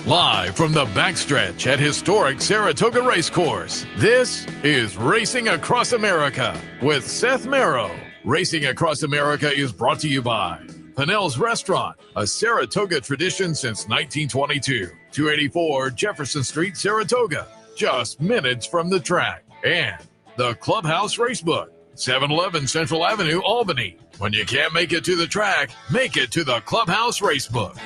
Live from the backstretch at historic Saratoga Race Course, this is Racing Across America with Seth Merrow. Racing Across America is brought to you by Pinnell's Restaurant, a Saratoga tradition since 1922. 284 Jefferson Street, Saratoga, just minutes from the track. And the Clubhouse Racebook, 711 Central Avenue, Albany. When you can't make it to the track, make it to the Clubhouse Racebook.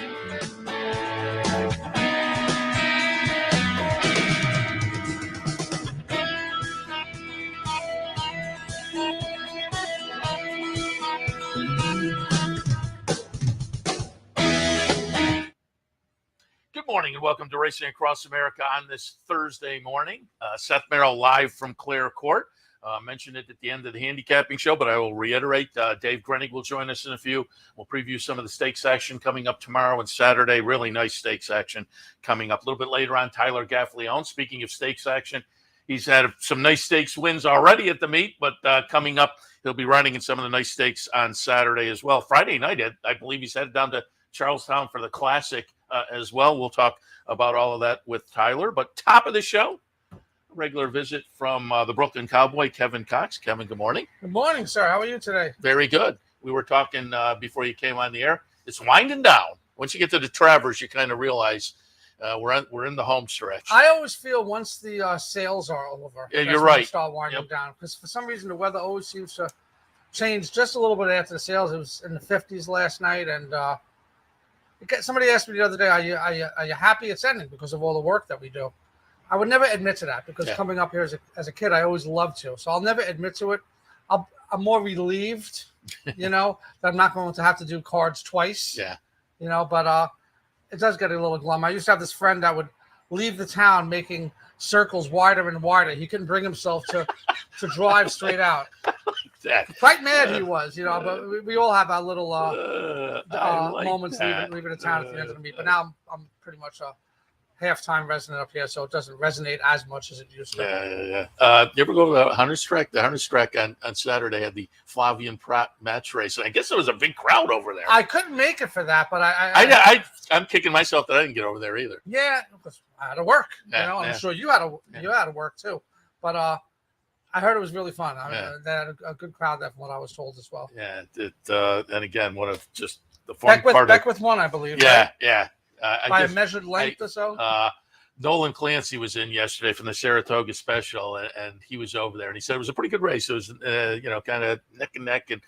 Good morning and welcome to Racing Across America on this Thursday morning. Seth Merrow live from Clare Court. Mentioned it at the end of the handicapping show, but I will reiterate, Dave Grening will join us in a few. We'll preview some of the stakes action coming up tomorrow and Saturday. Really nice stakes action coming up. A little bit later on, Tyler Gaffalione. Speaking of stakes action, he's had some nice stakes wins already at the meet, but coming up, he'll be riding in some of the nice stakes on Saturday as well. Friday night, I believe he's headed down to Charlestown for the Classic as well. We'll talk about all of that with Tyler. But top of the show, a regular visit from the Brooklyn Cowboy, Kevin Cox. Kevin, good morning. Good morning, sir. How are you today? Very good. We were talking before you came on the air. It's winding down. Once you get to the Travers, you kind of realize we're in the home stretch. I always feel once the sales are over, yeah, you're right. Start winding down because for some reason the weather always seems to change just a little bit after the sales. It was in the 50s last night, and somebody asked me the other day, "Are you happy it's ending because of all the work that we do?" I would never admit to that because coming up here as a kid, I always loved to. So I'll never admit to it. I'm more relieved, that I'm not going to have to do cards twice. Yeah. But it does get a little glum. I used to have this friend that would leave the town making circles wider and wider. He couldn't bring himself to drive straight out. Quite mad he was, but we all have our little moments leaving the town at the end of the meet. But now I'm pretty much a half-time resident up here, so it doesn't resonate as much as it used to. Yeah. You ever go to the Hunter's Track? The Hunter's Track on Saturday had the Flavian Pratt match race, and I guess there was a big crowd over there. I couldn't make it for that, but I'm kicking myself that I didn't get over there either. Yeah, because I had to work. I'm sure you had to work too, but I heard it was really fun. They had a good crowd there, from what I was told as well. Yeah, and again, one of just the fun part. Beckwith won, I believe. Yeah, right? yeah. By a measured length or so. Nolan Clancy was in yesterday from the Saratoga Special, and he was over there, and he said it was a pretty good race. It was, kind of neck and neck, and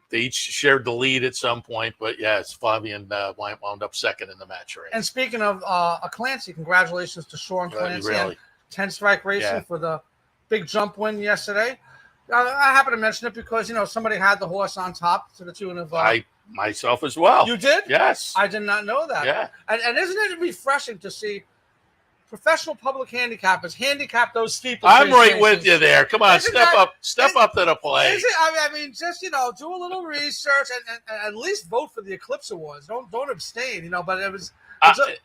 they each shared the lead at some point. But yes, Flavian wound up second in the match race. And speaking of Clancy, congratulations to Sean Clancy and 10 Strike Racing for the big jump win yesterday. I happen to mention it because somebody had the horse on top to the tune of. Myself as well. You did? Yes. I did not know that. Yeah. And isn't it refreshing to see professional public handicappers handicap those steeplechase I'm right races? with you there. Come on, step up to the plate. Is it? I mean, just do a little research and at least vote for the Eclipse Awards. Don't abstain. But it was.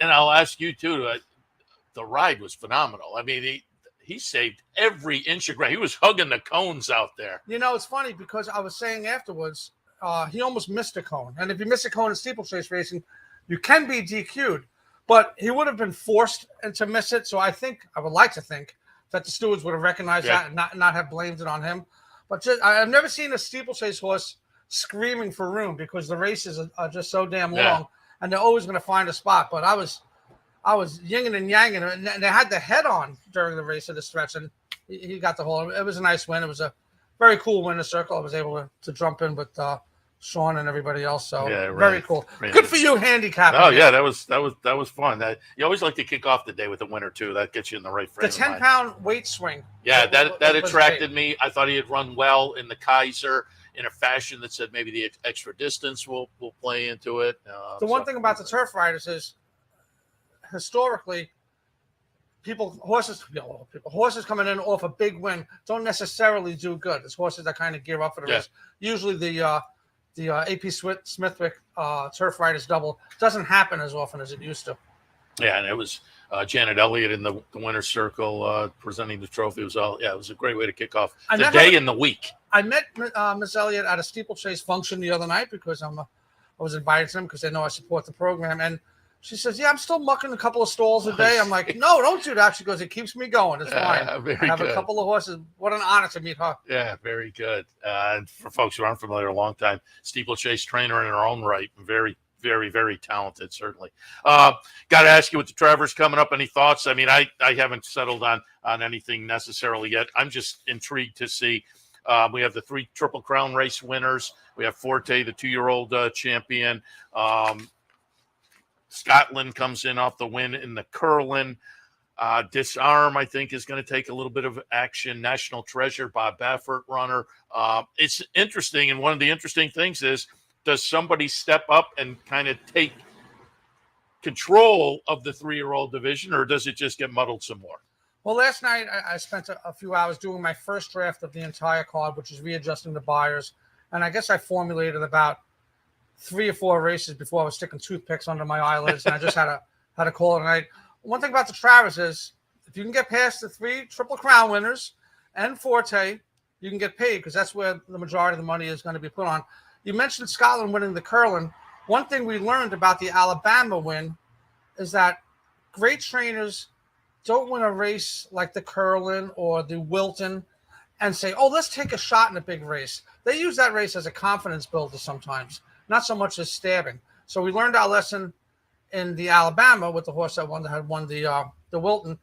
And I'll ask you too. The ride was phenomenal. I mean, he saved every inch of ground. He was hugging the cones out there. It's funny because I was saying afterwards. He almost missed a cone. And if you miss a cone in steeplechase racing, you can be DQ'd. But he would have been forced to miss it. So I would like to think that the stewards would have recognized that and not have blamed it on him. But I've never seen a steeplechase horse screaming for room because the races are just so damn long. And they're always going to find a spot. But I was yinging and yanging. And they had the head on during the race of the stretch. And he got the whole. It was a nice win. It was a very cool winner's circle. I was able to jump in with Sean and everybody else. So very cool. Really. Good for you, handicapping. Oh yeah, that was fun. You always like to kick off the day with a winner too. That gets you in the right frame. The 10-pound weight swing. Yeah, that attracted me. I thought he had run well in the Kaiser in a fashion that said maybe the extra distance will play into it. One thing about the turf riders is historically horses coming in off a big win don't necessarily do good. It's horses that kind of gear up for the race. Usually the AP Smithwick turf riders double doesn't happen as often as it used to. Yeah, and it was Janet Elliott in the winner's circle presenting the trophy. It was a great way to kick off the day and the week. I met Miss Elliott at a steeplechase function the other night because I was invited to them because they know I support the program, and She says, yeah, I'm still mucking a couple of stalls a day. I'm like, no, don't do that. She goes, it keeps me going. It's fine. I have a couple of horses. What an honor to meet her. Yeah, very good. And for folks who aren't familiar, a long time steeplechase trainer in her own right. Very, very, very talented, certainly. Got to ask you with the Travers coming up, any thoughts? I mean, I haven't settled on anything necessarily yet. I'm just intrigued to see. We have the 3 Triple Crown race winners. We have Forte, the 2-year-old champion. Scotland comes in off the win in the Curlin. Disarm, I think, is going to take a little bit of action. National Treasure, Bob Baffert runner. It's interesting, and one of the interesting things is, does somebody step up and kind of take control of the 3-year-old division, or does it just get muddled some more? Well, last night I spent a few hours doing my first draft of the entire card, which is readjusting the buyers. And I guess I formulated about 3 or 4 races before I was sticking toothpicks under my eyelids, and I just had to call it a night. One thing about the Travers is, if you can get past the 3 Triple Crown winners and Forte, you can get paid, because that's where the majority of the money is going to be put on. You mentioned Scotland winning the Curlin. One thing we learned about the Alabama win is that great trainers don't win a race like the Curlin or the Wilton and say, oh, let's take a shot in a big race. They use that race as a confidence builder sometimes, not so much as stabbing. So we learned our lesson in the Alabama with the horse that had won the Wilton.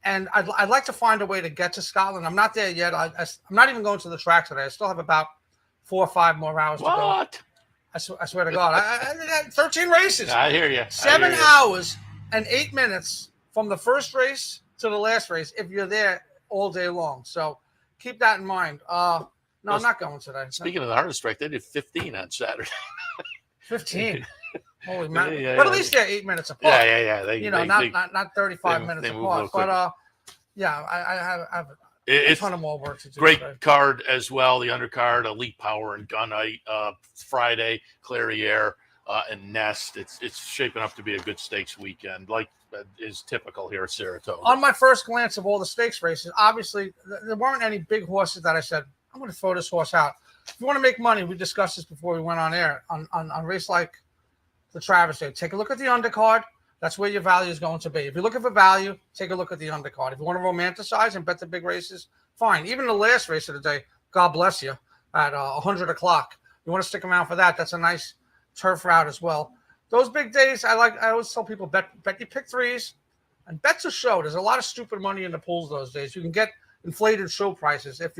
And I'd like to find a way to get to Scotland. I'm not there yet. I'm not even going to the track today. I still have about 4 or 5 more hours to go. What? I swear to God. I 13 races. I hear you. 7 hours and 8 minutes from the first race to the last race if you're there all day long. So keep that in mind. No, I'm not going today. Speaking of the hardest track, they did 15 on Saturday. 15. Holy man! Yeah, but at least they're 8 minutes apart. Yeah. Not 35 minutes apart. But I have a ton of more work to do. Great today. card as well. The undercard, Elite Power and Gunite. Friday, Clairiere and Nest. It's shaping up to be a good stakes weekend, like is typical here at Saratoga. On my first glance of all the stakes races, obviously there weren't any big horses that I said, I'm going to throw this horse out. If you want to make money, we discussed this before we went on air, on a race like the Travers Day. Take a look at the undercard. That's where your value is going to be. If you're looking for value, take a look at the undercard. If you want to romanticize and bet the big races, fine. Even the last race of the day, God bless you, at 100 o'clock. You want to stick around for that. That's a nice turf route as well. Those big days, I always tell people, bet your pick threes and bets a show. There's a lot of stupid money in the pools those days. You can get inflated show prices if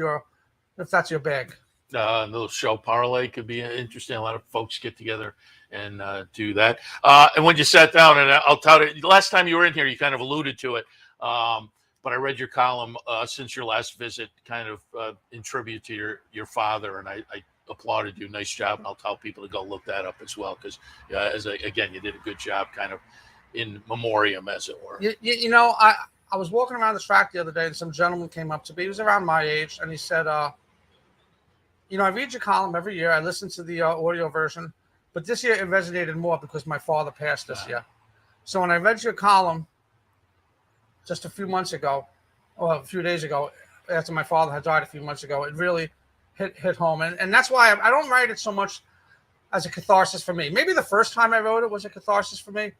that's your bag. A little show parlay could be interesting. A lot of folks get together and do that. And when you sat down, and I'll tell you, last time you were in here, you kind of alluded to it. But I read your column since your last visit, kind of in tribute to your father, and I applauded you. Nice job, and I'll tell people to go look that up as well, because again, you did a good job, kind of in memoriam, as it were. I was walking around the track the other day, and some gentleman came up to me. He was around my age, and he said, I read your column every year. I listen to the audio version, but this year it resonated more because my father passed this year. So when I read your column just a few days ago, after my father had died a few months ago, it really hit home. And that's why I don't write it so much as a catharsis for me. Maybe the first time I wrote it was a catharsis for me,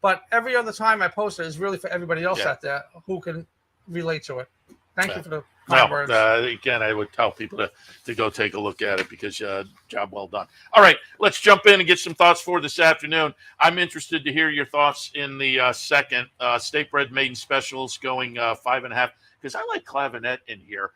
but every other time I post it is really for everybody else out there who can relate to it. Thank you for the kind words. Again, I would tell people to go take a look at it, because job well done. All right, let's jump in and get some thoughts for this afternoon. I'm interested to hear your thoughts in the second State Bred Maiden Specials going 5.5, because I like Clavinet in here.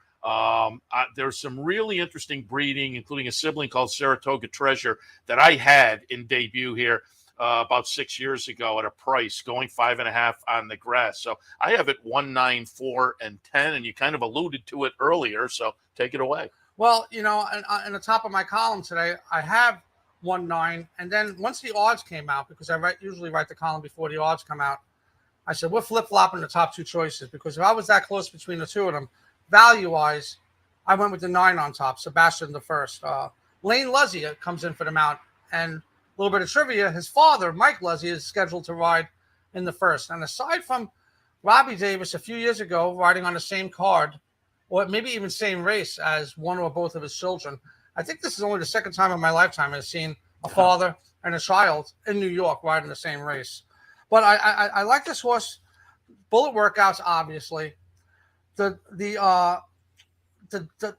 There's some really interesting breeding, including a sibling called Saratoga Treasure that I had in debut here about 6 years ago at a price going 5.5 on the grass. So I have it 1, 9, 4, and 10, and you kind of alluded to it earlier. So take it away. Well, in the top of my column today, I have 1, 9, and then once the odds came out, because I usually write the column before the odds come out, I said we're flip-flopping the top 2 choices, because if I was that close between the 2 of them, value-wise, I went with the 9 on top, Sebastian the first. Lane Luzzy comes in for the mount, and a little bit of trivia, his father, Mike Luzzy, is scheduled to ride in the first. And aside from Robbie Davis a few years ago riding on the same card, or maybe even same race as one or both of his children, I think this is only the second time in my lifetime I've seen a father and a child in New York riding the same race. But I like this horse. Bullet workouts, obviously. The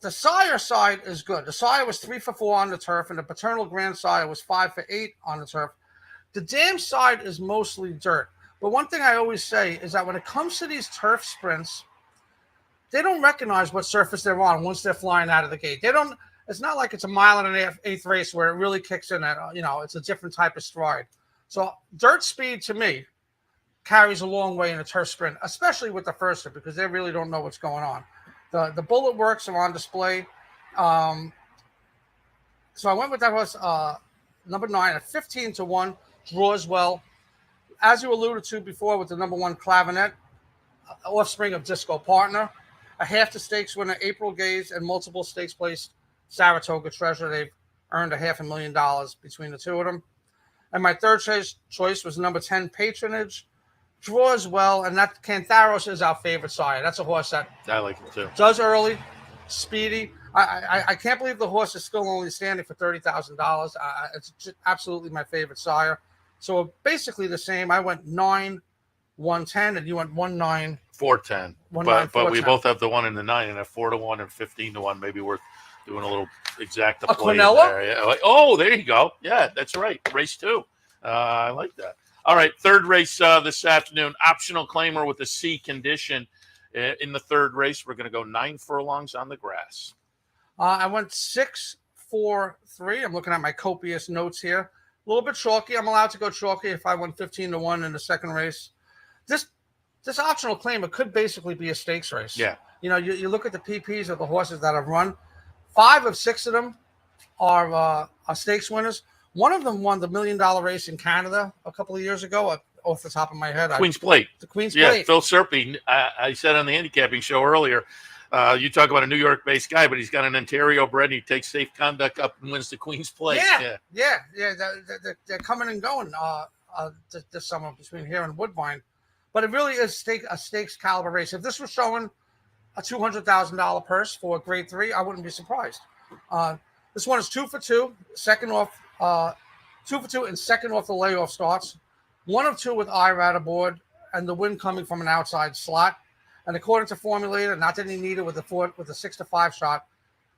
sire side is good. The sire was 3 for 4 on the turf, and the paternal grandsire was 5 for 8 on the turf. The dam side is mostly dirt. But one thing I always say is that when it comes to these turf sprints, they don't recognize what surface they're on once they're flying out of the gate. They don't. It's not like it's a mile and an eighth race where it really kicks in at, it's a different type of stride. So dirt speed to me carries a long way in a turf sprint, especially with the firster, because they really don't know what's going on. The bullet works are on display. So I went with that horse, number 9 at 15-1, draws well. As you alluded to before with the number 1 Clavinet, offspring of Disco Partner, a half the stakes winner, April Gaze, and multiple stakes placed Saratoga Treasure. They've earned $500,000 between the two of them. And my third choice was number 10, Patronage. Draws well, and that Cantharos is our favorite sire. That's a horse that I like it too. Does early, speedy. I can't believe the horse is still only standing for $30,000. It's just absolutely my favorite sire. So basically the same. I went 9, 110, and you went 1-9. 410. 1-9, But we 410. both have the 1 and the 9, and a 4-1 and 15-1. Maybe worth doing a little exacta A play Quinella? there. Yeah. Oh, there you go. Yeah, that's right. Race 2. I like that. All right, third race this afternoon. Optional claimer with a C condition in the third race. We're going to go 9 furlongs on the grass. I went 6, 4, 3. I'm looking at my copious notes here. A little bit chalky. I'm allowed to go chalky if I went 15-1 in the second race. This optional claimer could basically be a stakes race. Yeah. You look at the PPs of the horses that have run. 5 of 6 of them are stakes winners. One of them won the $1 million race in Canada a couple of years ago, off the top of my head. Queen's Plate. The Queen's Yeah, Plate. Phil Serpy. I said on the handicapping show earlier, you talk about a New York-based guy, but he's got an Ontario bred. And he takes safe conduct up and wins the Queen's Plate. Yeah. They're coming and going this summer between here and Woodbine. But it really is a stakes caliber race. If this was showing a $200,000 purse for grade 3, I wouldn't be surprised. This one is 2 for 2, second off. 2 for 2 and second off the layoff starts. 1 of 2 with IRAD aboard, and the win coming from an outside slot. And according to Formulator, not that he needed with a 6-5 shot,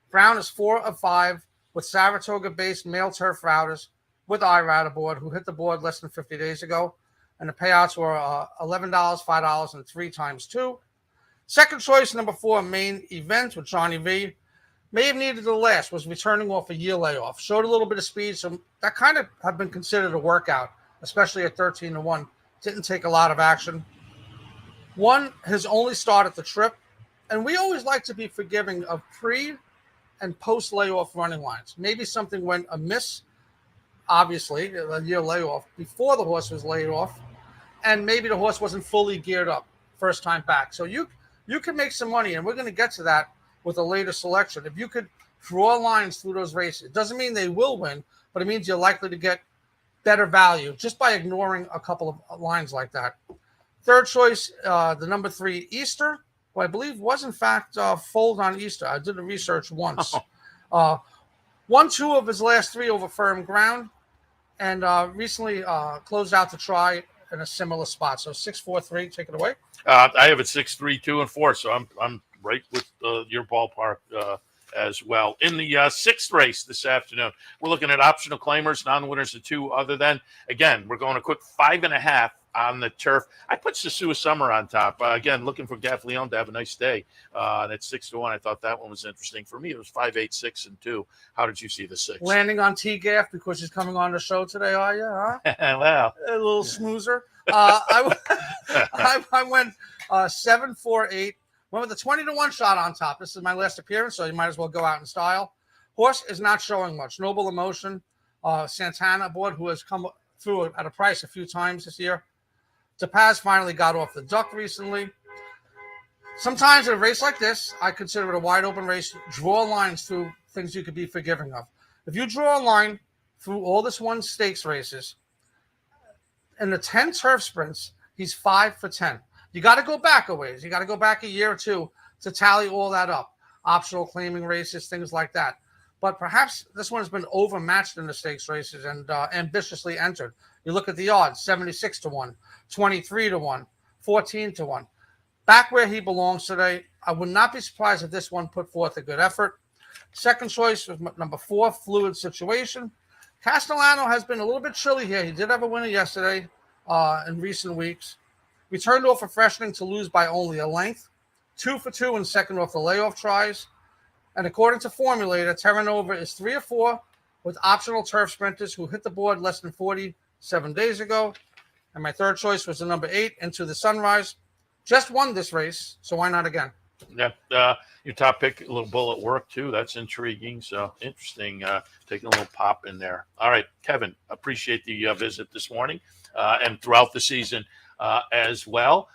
Brown is 4 of 5 with Saratoga-based male turf routers with IRAD aboard, who hit the board less than 50 days ago. And the payouts were $11, $5, and 3 times 2. Second choice, number 4, Main Event with Johnny V. May have needed the last, was returning off a year layoff. Showed a little bit of speed, so that kind of have been considered a workout, especially at 13-1. Didn't take a lot of action. Won his only start at the trip, and we always like to be forgiving of pre- and post-layoff running lines. Maybe something went amiss, obviously, a year layoff, before the horse was laid off, and maybe the horse wasn't fully geared up first time back. So you can make some money, and we're going to get to that with a later selection. If you could draw lines through those races, it doesn't mean they will win, but it means you're likely to get better value just by ignoring a couple of lines like that. Third choice, the number 3, Easter, who I believe was in fact foaled on Easter. I did the research once. Won 2 of his last 3 over firm ground, and recently closed out the try in a similar spot. So 6, 4, 3, take it away. I have it 6, 3, 2, and 4, so I'm right with your ballpark as well. In the 6th race this afternoon, we're looking at optional claimers, non-winners of 2 other than. Again, we're going a quick 5.5 on the turf. I put Sasua Summer on top. Again, looking for Gaffalione to have a nice day. And at 6-1, I thought that one was interesting. For me, it was 5, 8, 6, and 2. How did you see the 6? Landing on T-Gaff because she's coming on the show today, are you? Huh? Wow. A little smoozer. I went 7, 4, 8. Went with a 20-1 shot on top. This is my last appearance, so you might as well go out in style. Horse is not showing much. Noble Emotion, Santana aboard, who has come through at a price a few times this year. Tapaz finally got off the duck recently. Sometimes in a race like this, I consider it a wide open race. Draw lines through things you could be forgiving of. If you draw a line through all this one stakes races, in the 10 turf sprints, he's 5 for 10. You got to go back a ways. You got to go back a year or 2 to tally all that up. Optional claiming races, things like that. But perhaps this one has been overmatched in the stakes races and ambitiously entered. You look at the odds, 76 to 1, 23 to 1, 14 to 1. Back where he belongs today. I would not be surprised if this one put forth a good effort. Second choice was number 4, Fluid Situation. Castellano has been a little bit chilly here. He did have a winner yesterday in recent weeks. Returned off a freshening to lose by only a length. 2 for 2 in second off the layoff tries. And according to Formulator, Terra Nova is 3 or 4 with optional turf sprinters who hit the board less than 47 days ago. And my third choice was the number 8, Into the Sunrise. Just won this race, so why not again? Yeah, your top pick, a little Bullet Work, too. That's intriguing. So interesting, taking a little pop in there. All right, Kevin, appreciate the visit this morning and throughout the season as well.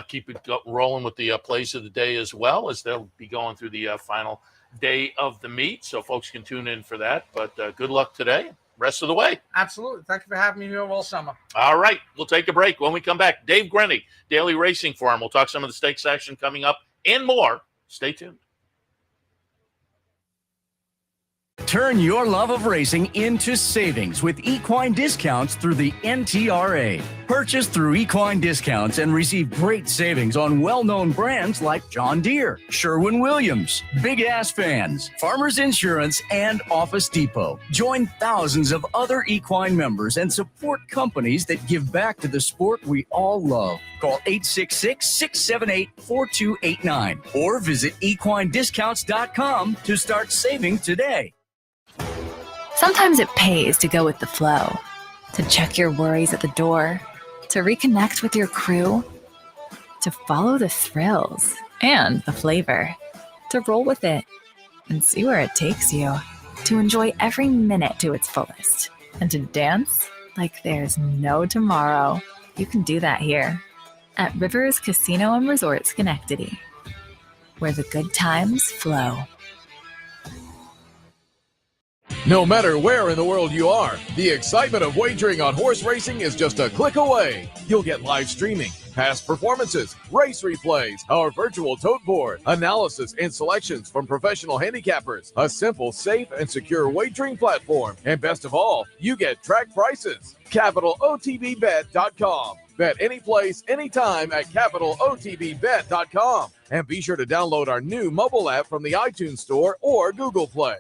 Keep it rolling with the plays of the day as well, as they'll be going through the final day of the meet. So folks can tune in for that. But good luck today. Rest of the way. Absolutely. Thank you for having me here all summer. All right. We'll take a break. When we come back, Dave Grening, Daily Racing Forum. We'll talk some of the stakes action coming up and more. Stay tuned. Turn your love of racing into savings with equine discounts through the NTRA. Purchase through equine discounts and receive great savings on well-known brands like John Deere, Sherwin-Williams, Big Ass Fans, Farmers Insurance, and Office Depot. Join thousands of other equine members and support companies that give back to the sport we all love. Call 866-678-4289 or visit equinediscounts.com to start saving today. Sometimes it pays to go with the flow, to check your worries at the door, to reconnect with your crew, to follow the thrills and the flavor, to roll with it and see where it takes you, to enjoy every minute to its fullest, and to dance like there's no tomorrow. You can do that here at Rivers Casino and Resort Schenectady, where the good times flow. No matter where in the world you are, the excitement of wagering on horse racing is just a click away. You'll get live streaming, past performances, race replays, our virtual tote board, analysis and selections from professional handicappers, a simple, safe, and secure wagering platform, and best of all, you get track prices. CapitalOTBBet.com. Bet any place, anytime at CapitalOTBBet.com. And be sure to download our new mobile app from the iTunes Store or Google Play.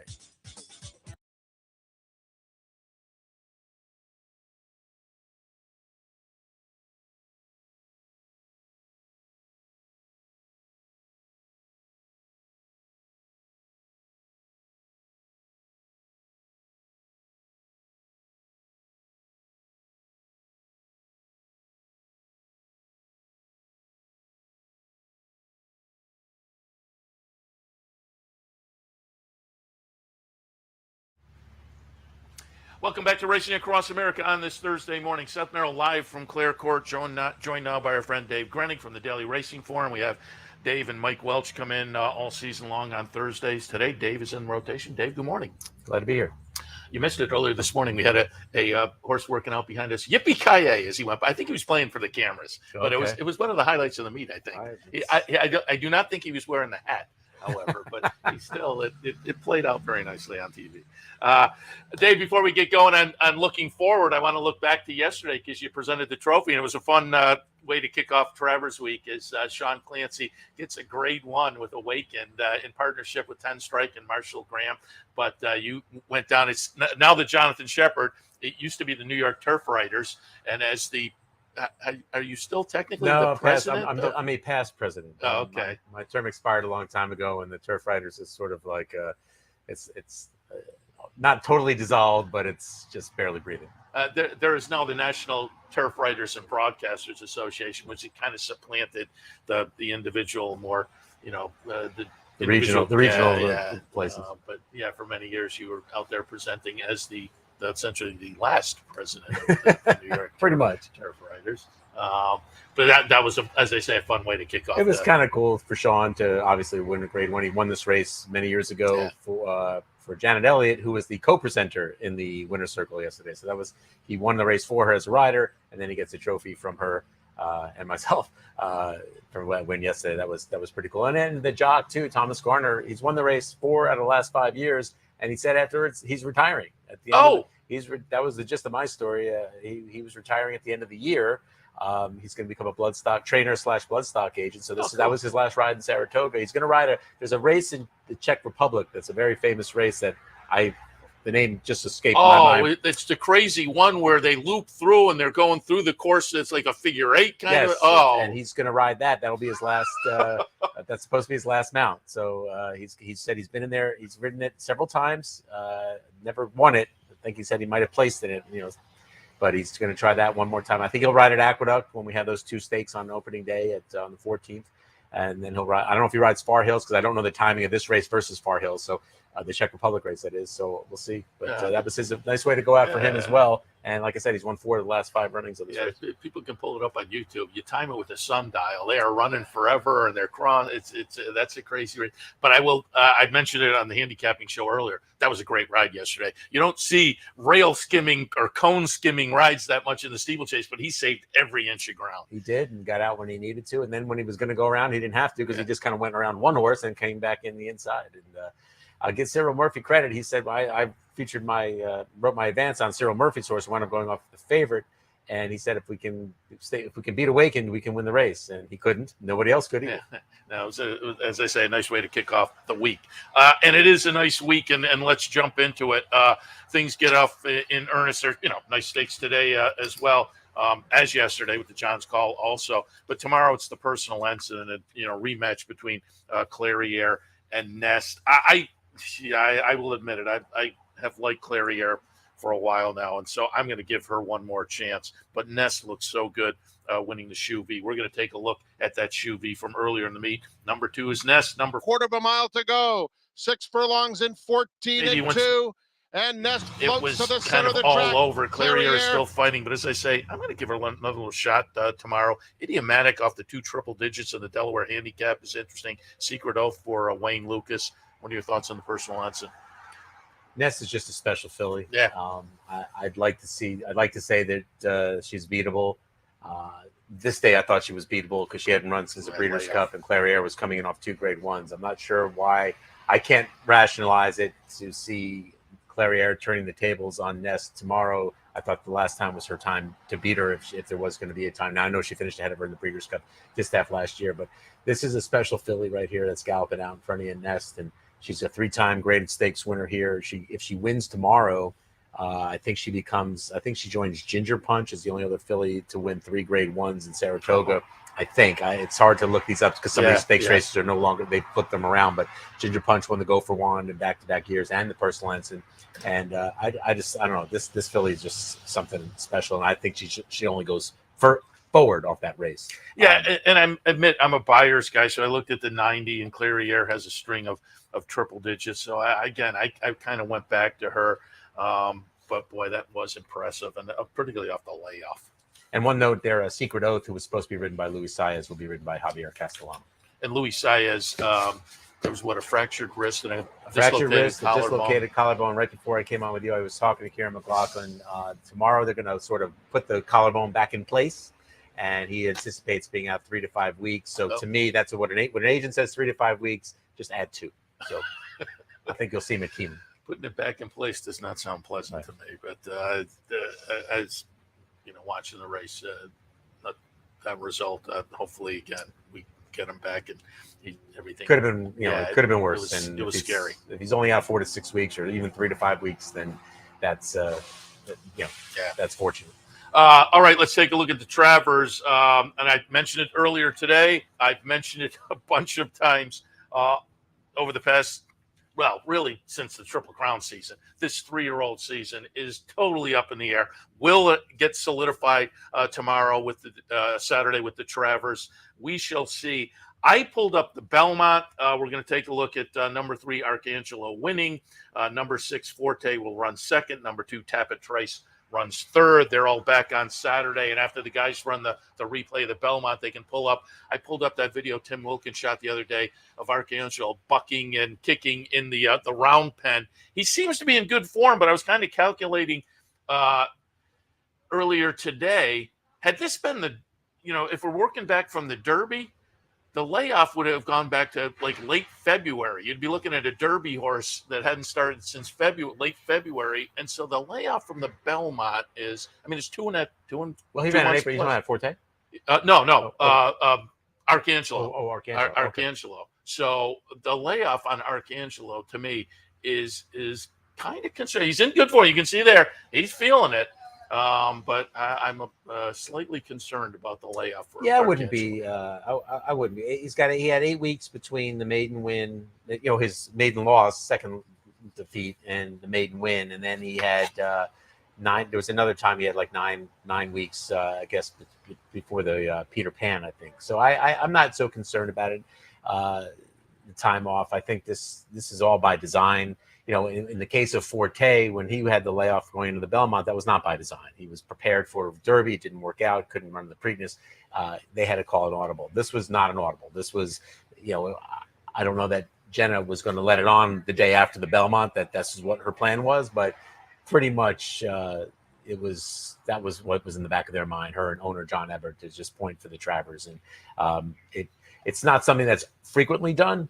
Welcome back to Racing Across America on this Thursday morning. Seth Merrow live from Clare Court, joined now by our friend Dave Grening from the Daily Racing Forum. We have Dave and Mike Welch come in all season long on Thursdays. Today, Dave is in rotation. Dave, good morning. Glad to be here. You missed it earlier this morning. We had a horse working out behind us. Yippee-ki-yay as he went. I think he was playing for the cameras, but it was one of the highlights of the meet, I think. I do not think he was wearing the hat, however, but it played out very nicely on TV. Dave, before we get going on looking forward, I want to look back to yesterday because you presented the trophy, and it was a fun way to kick off Travers Week as Sean Clancy gets a grade 1 with Awakened in partnership with 10 Strike and Marshall Graham. But you went down. It's now the Jonathan Shepard. It used to be the New York Turf Riders, and as the are you still technically the president? I'm a past president. Oh, okay. My term expired a long time ago, and the Turf Riders is sort of like it's not totally dissolved, but it's just barely breathing. There is now the National Turf Writers and Broadcasters Association, which kind of supplanted the individual, more the regional places. But yeah, for many years you were out there presenting as essentially the last president of the New York pretty much Turf Writers. But that was, as they say, a fun way to kick off. It was kind of cool for Sean to obviously win a grade 1. He won this race many years ago for Janet Elliott, who was the co-presenter in the winner's circle yesterday. So he won the race for her as a rider, and then he gets a trophy from her and myself for win yesterday. That was pretty cool. And then the jock too, Thomas Garner, he's won the race 4 out of the last 5 years, and he said afterwards he's retiring at the end. that was the gist of my story. He was retiring at the end of the year. He's going to become a bloodstock trainer / bloodstock agent. So that was his last ride in Saratoga. He's going to ride there's a race in the Czech Republic that's a very famous race that the name just escaped my mind. It's the crazy one where they loop through and they're going through the course. It's like a figure 8 kind of. Oh, and he's going to ride that. That'll be his last. That's supposed to be his last mount. So he said he's been in there. He's ridden it several times. Never won it. I think he said he might have placed in it. But he's going to try that one more time. I think he'll ride at Aqueduct when we have those 2 stakes on opening day on the 14th. And then he'll ride. I don't know if he rides Far Hills because I don't know the timing of this race versus Far Hills. So the Czech Republic race, that is. So we'll see. But that was a nice way to go out for him as well. And like I said, he's won 4 of the last 5 runnings of this race. People can pull it up on YouTube. You time it with a sundial. They are running forever, and they're crawling. That's a crazy race. But I mentioned it on the handicapping show earlier. That was a great ride yesterday. You don't see rail skimming or cone skimming rides that much in the steeplechase, but he saved every inch of ground. He did, and got out when he needed to. And then when he was going to go around, he didn't have to because he just kind of went around one horse and came back in the inside. And I'll give Cyril Murphy credit. He said, I featured wrote my advance on Cyril Murphy's horse, wound up going off the favorite. And he said, if we can beat Awakened, we can win the race. And he couldn't. Nobody else could either. Now, as I say, a nice way to kick off the week. And it is a nice week, and let's jump into it. Things get off in earnest. There, nice stakes today as well, as yesterday with the John's Call also. But tomorrow it's the Personal Ensign and a rematch between Clairiere and Nest. I will admit it. I have liked Clairiere for a while now, and so I'm going to give her one more chance. But Nest looks so good winning the Shoe V. We're going to take a look at that Shoe V from earlier in the meet. Number 2 is Nest. Quarter of a mile to go. 6 furlongs in 14 and 2. And Nest floats to the center of the track. All over. Clairiere is still fighting, but as I say, I'm going to give her another little shot tomorrow. Idiomatic off the 2 triple digits of the Delaware handicap is interesting. Secret Oath for Wayne Lucas. What are your thoughts on the Personal Ensign? Nest is just a special filly. Yeah. I'd like to say that she's beatable. This day I thought she was beatable because she hadn't run since the Breeders' Cup, and Clairiere was coming in off 2 grade 1s. I'm not sure why. I can't rationalize it to see Clairiere turning the tables on Nest tomorrow. I thought the last time was her time to beat her if there was going to be a time. Now, I know she finished ahead of her in the Breeders' Cup Distaff last year, but this is a special filly right here that's galloping out in front of you, Nest, and she's a 3-time graded stakes winner here. If she wins tomorrow, I think she joins Ginger Punch as the only other filly to win 3 grade 1s in Saratoga. I think it's hard to look these up because some of these stakes races are no longer, they flip them around, but Ginger Punch won the Go for One in back-to-back years and the Personal Ensign. And I don't know, this filly is just something special. And I think she only goes forward off that race. And I admit I'm a buyer's guy. So I looked at the 90 and Clairiere has a string of triple digits. So I kind of went back to her. But boy, that was impressive. And particularly off the layoff. And one note there, a Secret Oath, who was supposed to be ridden by Luis Saez, will be ridden by Javier Castellano. And Luis Saez, there was a fractured wrist and a dislocated collarbone. Right before I came on with you, I was talking to Kieran McLaughlin. Tomorrow they're going to sort of put the collarbone back in place, and he anticipates being out 3 to 5 weeks. So to me, that's when an agent says 3 to 5 weeks, just add 2. So I think you'll see him at Keenan. Putting it back in place does not sound pleasant to me, but as watching the race, that result, hopefully again we get him back and everything could have been, it could have been worse. It was scary. If he's only out 4 to 6 weeks, or even 3 to 5 weeks, then that's that's fortunate. All right, let's take a look at the Travers. And I mentioned it earlier today. I've mentioned it a bunch of times over the past. Well, really, since the Triple Crown season, this 3-year-old season is totally up in the air. Will it get solidified tomorrow with the Saturday with the Travers? We shall see. I pulled up the Belmont. We're going to take a look at number 3, Arcangelo winning. Number 6, Forte will run second. Number 2, Tapit Trace runs third. They're all back on Saturday. And after the guys run the replay of the Belmont, they can pull up. I pulled up that video Tim Wilkins shot the other day of Arcangelo bucking and kicking in the round pen. He seems to be in good form, but I was kind of calculating earlier today, had this been if we're working back from the Derby, the layoff would have gone back to like late February. You'd be looking at a Derby horse that hadn't started since late February, and so the layoff from the Belmont is, I mean, it's two and. Well, he ran in April. He's not at Forte. No. Arcangelo. Arcangelo. Arcangelo. Okay. So the layoff on Arcangelo to me is kind of concerning. He's in good form. You can see there he's feeling it. But I'm slightly concerned about the layoff. I wouldn't be. I wouldn't be. He had 8 weeks between the maiden win, his maiden loss, second defeat, and the maiden win, and then he had 9. There was another time he had like nine weeks, I guess, before the Peter Pan, I think. So I'm not so concerned about it. The time off. I think this is all by design. In the case of Forte, when he had the layoff going into the Belmont, that was not by design. He was prepared for Derby. It didn't work out. Couldn't run the Preakness. They had to call it audible. This was not an audible. This was, I don't know that Jenna was going to let it on the day after the Belmont, that's what her plan was, but pretty much that was what was in the back of their mind, her and owner John Ebert, to just point for the Travers. And it's not something that's frequently done.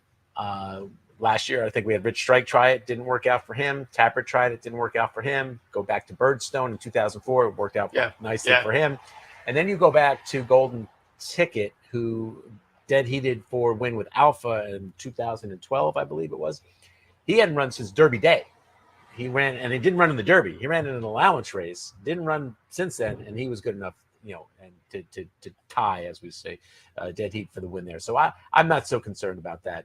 Last year, I think we had Rich Strike try it. Didn't work out for him. Tappert tried it. Didn't work out for him. Go back to Birdstone in 2004. It worked out nicely for him. And then you go back to Golden Ticket, who dead-heated for win with Alpha in 2012, I believe it was. He hadn't run since Derby Day. He ran, and he didn't run in the Derby. He ran in an allowance race. Didn't run since then, and he was good enough, and to tie, as we say, dead heat for the win there. So I'm not so concerned about that.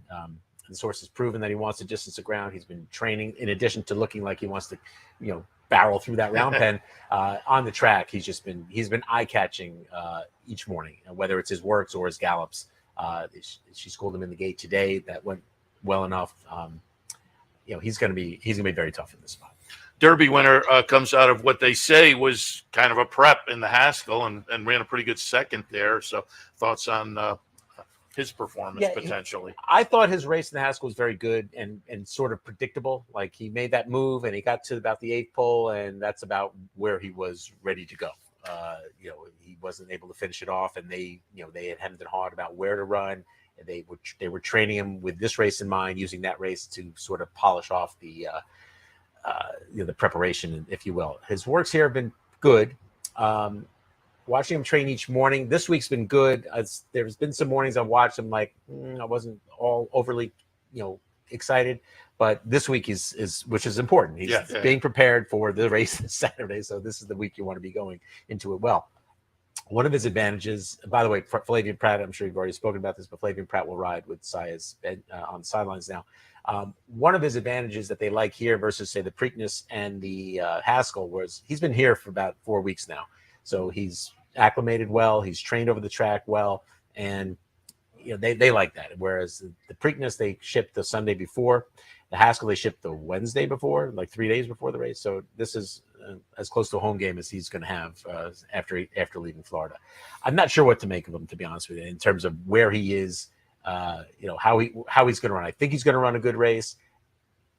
The source has proven that he wants to distance the ground. He's been training, in addition to looking like he wants to, barrel through that round pen on the track. He's been eye-catching each morning, whether it's his works or his gallops. She schooled him in the gate today. That went well enough. He's going to be very tough in this spot. Derby winner comes out of what they say was kind of a prep in the Haskell and ran a pretty good second there. So thoughts on his performance potentially? I thought his race in the Haskell was very good and sort of predictable. Like, he made that move and he got to about the 8th pole, and that's about where he was ready to go. He wasn't able to finish it off, and they had hemmed and hawed about where to run. And they were training him with this race in mind, using that race to sort of polish off the preparation, if you will. His works here have been good. Watching him train each morning, this week's been good. There's been some mornings I've watched him like I wasn't all overly, excited, but this week is which is important. He's being prepared for the race this Saturday, so this is the week you want to be going into it well. One of his advantages, by the way, Flavien Prat, I'm sure you've already spoken about this, but Flavien Prat will ride with Saez on the sidelines now. One of his advantages that they like here versus, say, the Preakness and the Haskell was he's been here for about 4 weeks now. So he's acclimated well, he's trained over the track well, and they like that. Whereas the Preakness, they shipped the Sunday before. The Haskell, they shipped the Wednesday before, like 3 days before the race. So this is as close to a home game as he's going to have after leaving Florida. I'm not sure what to make of him, to be honest with you, in terms of where he is, how he's going to run. I think he's going to run a good race.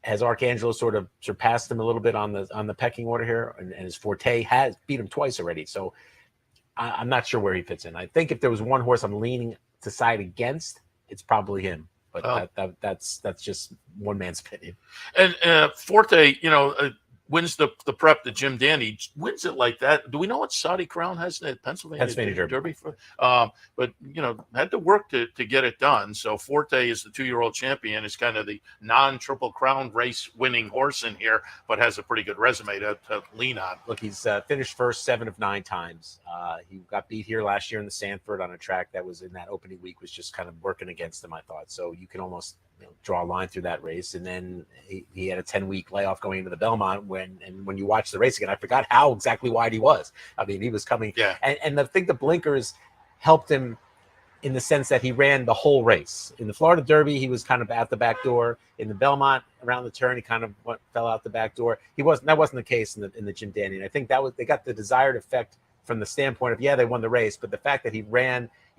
Has Arcangelo sort of surpassed him a little bit on the pecking order here, and his Forte has beat him twice already. So I'm not sure where he fits in. I think if there was one horse I'm leaning to side against, it's probably him. But that's just one man's opinion. And Forte, wins the prep to Jim Dandy, wins it like that. Do we know what Saudi Crown has in Pennsylvania Derby for? But had to work to get it done. So Forte is the 2-year-old champion, is kind of the non-Triple Crown race winning horse in here, but has a pretty good resume to lean on. Look, he's finished first 7 of 9 times. He got beat here last year in the Sanford on a track that was in that opening week, was just kind of working against him, I thought. So you can almost draw a line through that race. And then he had a 10-week layoff going into the Belmont when you watch the race again, I forgot how exactly wide he was. I mean, he was coming. Yeah. And I think the blinkers helped him in the sense that he ran the whole race. In the Florida Derby, he was kind of at the back door. In the Belmont, around the turn, he kind of fell out the back door. That wasn't the case in the Jim Dandy. And I think they got the desired effect from the standpoint of, they won the race, but the fact that he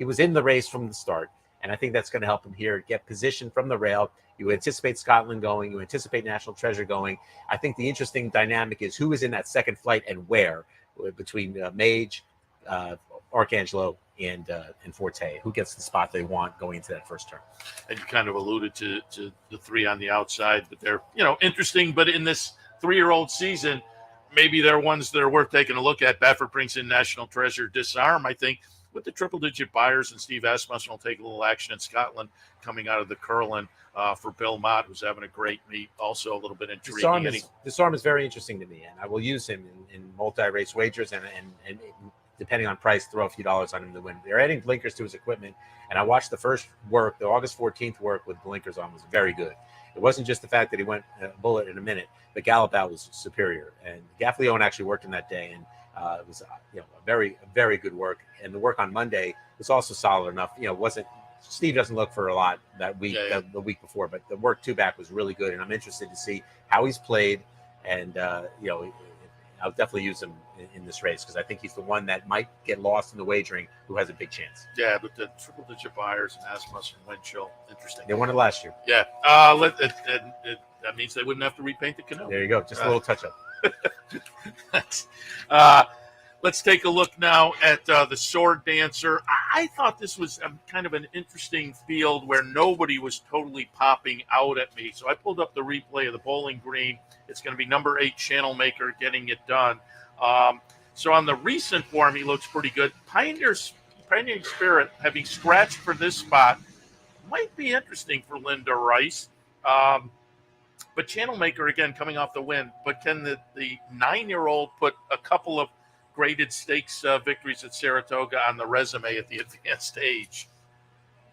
was in the race from the start. And I think that's going to help him here get position from the rail. You anticipate Scotland going. You anticipate National Treasure going. I think the interesting dynamic is who is in that second flight and where, between Mage, Arcangelo and Forte, who gets the spot they want going into that first turn. And you kind of alluded to the three on the outside, but they're, interesting. But in this 3-year-old season, maybe they're ones that are worth taking a look at. Baffert brings in National Treasure, Disarm, I think, with the triple-digit buyers, and Steve Asmussen will take a little action in Scotland coming out of the Curlin for Bill Mott, who's having a great meet. Also a little bit intriguing. Disarm is very interesting to me, and I will use him in multi-race wagers and depending on price, throw a few dollars on him to win. They're adding blinkers to his equipment, and I watched the first work, the August 14th work with blinkers on was very good. It wasn't just the fact that he went a bullet in a minute. The gallop out was superior, and Gaffalione actually worked in that day, and it was a very, very good work. And the work on Monday was also solid enough. Wasn't Steve doesn't look for a lot that week, the week before, but the work 2 back was really good, and I'm interested to see how he's played, and I'll definitely use him in this race because I think he's the one that might get lost in the wagering who has a big chance. Yeah, but the triple-digit buyers and Asmussen and Winchell, interesting. They won it last year. Yeah, that means they wouldn't have to repaint the canoe. There you go, just a little touch-up. Let's take a look now at the Sword Dancer. I thought this was kind of an interesting field where nobody was totally popping out at me. So I pulled up the replay of the Bowling Green. It's going to be number 8 Channel Maker getting it done. So on the recent form, he looks pretty good. Pioneering Spirit, having scratched for this spot, might be interesting for Linda Rice. But Channel Maker, again, coming off the win. But can the 9-year-old put a couple of graded stakes victories at Saratoga on the resume at the advanced age?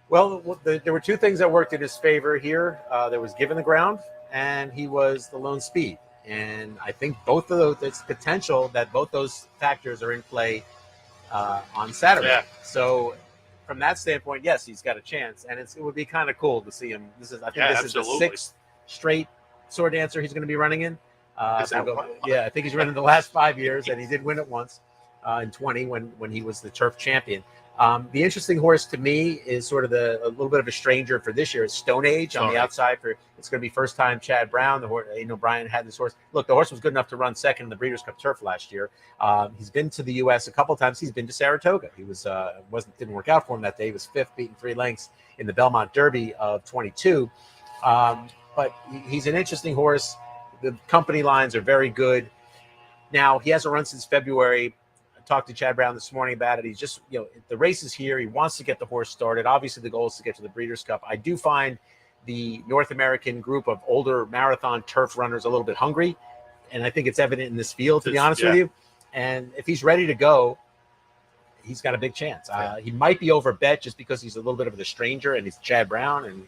Well, there were 2 things that worked in his favor here. There was given the ground, and he was the lone speed. And I think both of those, it's potential that both those factors are in play on Saturday. Yeah. So from that standpoint, yes, he's got a chance. And it would be kind of cool to see him. I think this is the 6th straight Sword Dancer he's going to be running in. I think he's running the last 5 years, and he did win it once in 20 when he was the turf champion. The interesting horse to me is sort of a little bit of a stranger for this year. It's Stone Age on the outside. It's going to be first time Chad Brown. The horse, Brian had this horse. Look, the horse was good enough to run second in the Breeders' Cup Turf last year. He's been to the U.S. a couple times. He's been to Saratoga. He didn't work out for him that day. He was 5th, beaten 3 lengths in the Belmont Derby of 22. But he's an interesting horse. The company lines are very good. Now, he hasn't run since February. I talked to Chad Brown this morning about it. He's just, the race is here. He wants to get the horse started. Obviously, the goal is to get to the Breeders' Cup. I do find the North American group of older marathon turf runners a little bit hungry, and I think it's evident in this field, to be honest with you. And if he's ready to go, he's got a big chance. He might be overbet just because he's a little bit of a stranger, and he's Chad Brown and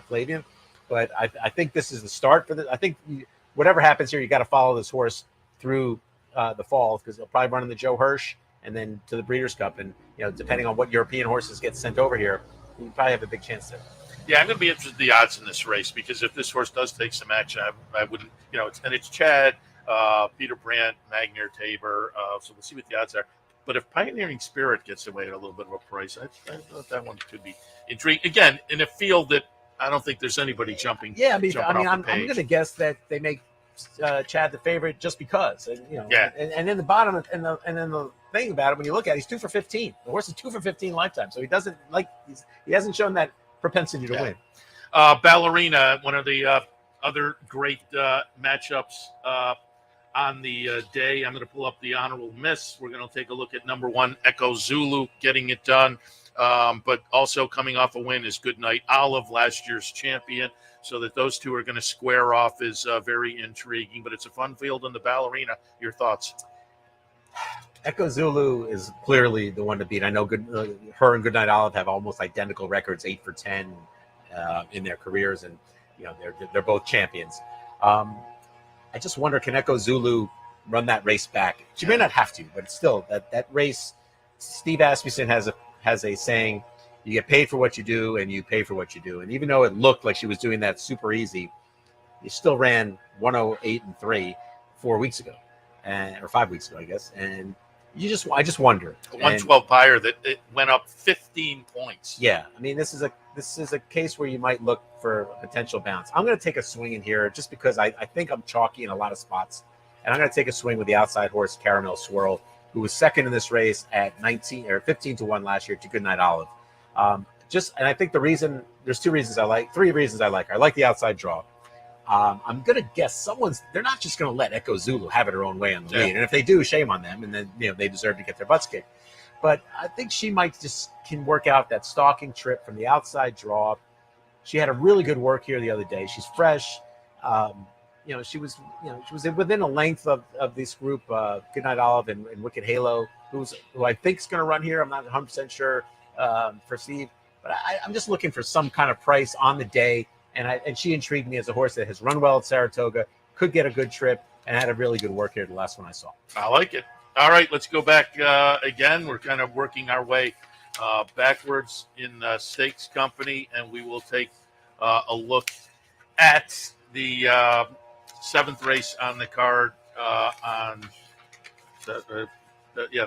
Flavian. But I think this is the start for this. I think whatever happens here, you got to follow this horse through the fall because he'll probably run in the Joe Hirsch and then to the Breeders' Cup. And, depending on what European horses get sent over here, you probably have a big chance there. Yeah, I'm going to be interested in the odds in this race because if this horse does take some action, I wouldn't, it's Chad, Peter Brandt, Magnier Tabor. So we'll see what the odds are. But if Pioneering Spirit gets away at a little bit of a price, I thought that one could be intriguing. Again, in a field that I don't think there's anybody jumping. Yeah, I'm going to guess that they make Chad the favorite just because. And then the bottom, and then the thing about it, when you look at it, he's 2 for 15. The horse is 2 for 15 lifetime, so he hasn't shown that propensity to win. Ballerina, one of the other great matchups on the day. I'm going to pull up the honorable miss. We're going to take a look at number 1 Echo Zulu getting it done. But also coming off a win is Goodnight Olive, last year's champion. So that those two are going to square off is very intriguing. But it's a fun field in the Ballerina. Your thoughts? Echo Zulu is clearly the one to beat. I know her and Goodnight Olive have almost identical records, 8 for 10 in their careers, and they're both champions. I just wonder, can Echo Zulu run that race back? She may not have to, but it's still that race. Steve Asmussen has a saying, you get paid for what you do and you pay for what you do. And even though it looked like she was doing that super easy, you still ran 108.3 4 weeks ago, or 5 weeks ago, I guess. And I just wonder. 112 buyer that it went up 15 points. Yeah. I mean, this is a case where you might look for a potential bounce. I'm going to take a swing in here just because I think I'm chalky in a lot of spots. And I'm going to take a swing with the outside horse, Caramel Swirl. who was second in this race at 19 or 15-1 last year to Goodnight Olive. And I think there's three reasons I like. I like the outside draw. I'm going to guess they're not just going to let Echo Zulu have it her own way on the lead. And if they do, shame on them. And then, they deserve to get their butts kicked. But I think she might can work out that stalking trip from the outside draw. She had a really good work here the other day. She's fresh. She was within a length of this group, Goodnight Olive and Wicked Halo, who I think is going to run here. I'm not 100% sure for Steve, but I'm just looking for some kind of price on the day. And she intrigued me as a horse that has run well at Saratoga, could get a good trip, and had a really good work here the last one I saw. I like it. All right, let's go back again. We're kind of working our way backwards in Stakes Company, and we will take a look at the seventh race on the card. The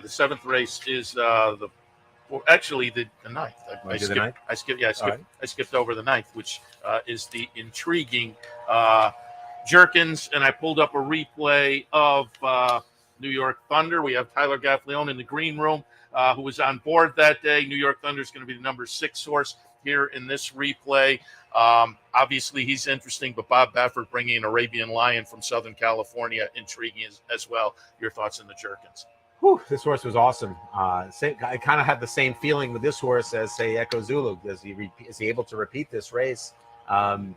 seventh race is the ninth. I skipped over the ninth, which is the intriguing Jerkins, and I pulled up a replay of New York Thunder. We have Tyler Gaffalione in the green room, who was on board that day. New York Thunder is going to be the number 6 horse here in this replay. Obviously, he's interesting, but Bob Baffert bringing an Arabian Lion from Southern California, intriguing as well. Your thoughts on the Jerkins? Whew, this horse was awesome. I kind of had the same feeling with this horse as, say, Echo Zulu. Is he able to repeat this race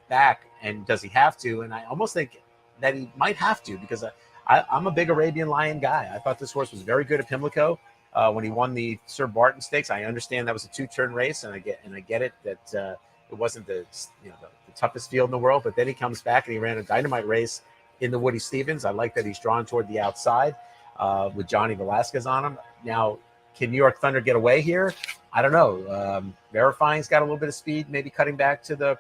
back, and does he have to? And I almost think that he might have to, because I'm a big Arabian Lion guy. I thought this horse was very good at Pimlico when he won the Sir Barton Stakes. I understand that was a 2-turn race, and I get it that it wasn't the toughest field in the world. But then he comes back and he ran a dynamite race in the Woody Stevens. I like that he's drawn toward the outside with Johnny Velasquez on him. Now, can New York Thunder get away here? I don't know. Verifying's got a little bit of speed, maybe cutting back to the